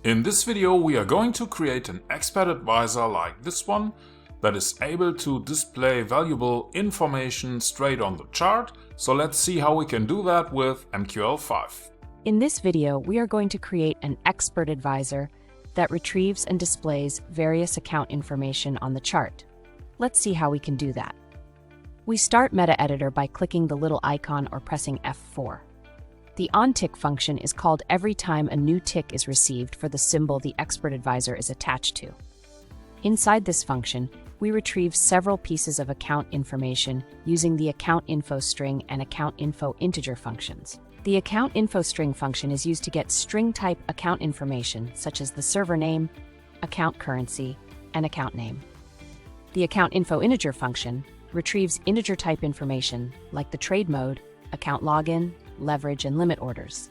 In this video we are going to create an expert advisor like this one that is able to display valuable information straight on the chart. So let's see how we can do that with MQL5. In this video, we are going to create an expert advisor that retrieves and displays various account information on the chart. Let's see how we can do that. We start Metaeditor by clicking the little icon or pressing F4. The OnTick function is called every time a new tick is received for the symbol the expert advisor is attached to. Inside this function, we retrieve several pieces of account information using the AccountInfoString and AccountInfoInteger functions. The AccountInfoString function is used to get string-type account information such as the server name, account currency, and account name. The AccountInfoInteger function retrieves integer-type information like the trade mode, account login, leverage, and limit orders.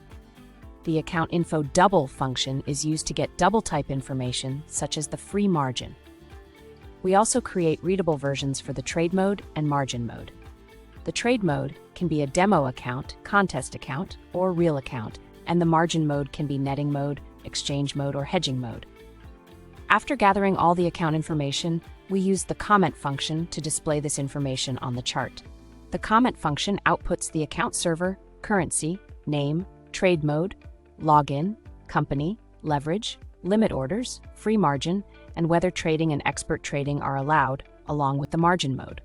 The AccountInfoDouble function is used to get double-type information such as the free margin. We also create readable versions for the trade mode and margin mode. The trade mode can be a demo account, contest account, or real account, and the margin mode can be netting mode, exchange mode, or hedging mode. After gathering all the account information, we use the comment function to display this information on the chart. The comment function outputs the account server, currency, name, trade mode, login, company, leverage, limit orders, free margin, and whether trading and expert trading are allowed, along with the margin mode.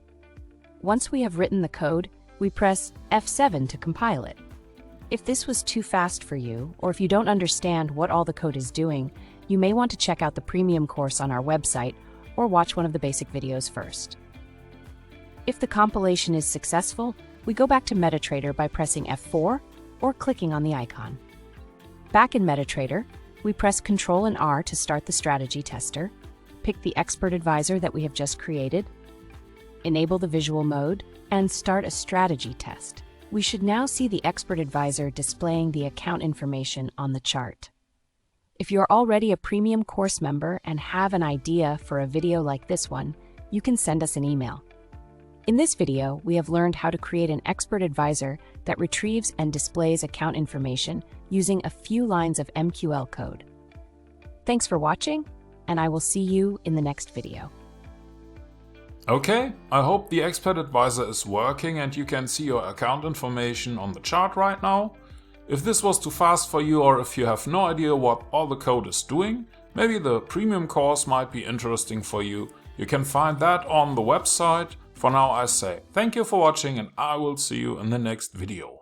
Once we have written the code, we press F7 to compile it. If this was too fast for you, or if you don't understand what all the code is doing, you may want to check out the premium course on our website or watch one of the basic videos first. If the compilation is successful, we go back to MetaTrader by pressing F4 or clicking on the icon. Back in MetaTrader, we press Ctrl and R to start the strategy tester, pick the expert advisor that we have just created, enable the visual mode, and start a strategy test. We should now see the expert advisor displaying the account information on the chart. If you're already a premium course member and have an idea for a video like this one, you can send us an email. In this video, we have learned how to create an expert advisor that retrieves and displays account information using a few lines of MQL code. Thanks for watching, and I will see you in the next video. Okay, I hope the expert advisor is working and you can see your account information on the chart right now. If this was too fast for you, or if you have no idea what all the code is doing, maybe the premium course might be interesting for you. You can find that on the website. For now I say thank you for watching and I will see you in the next video.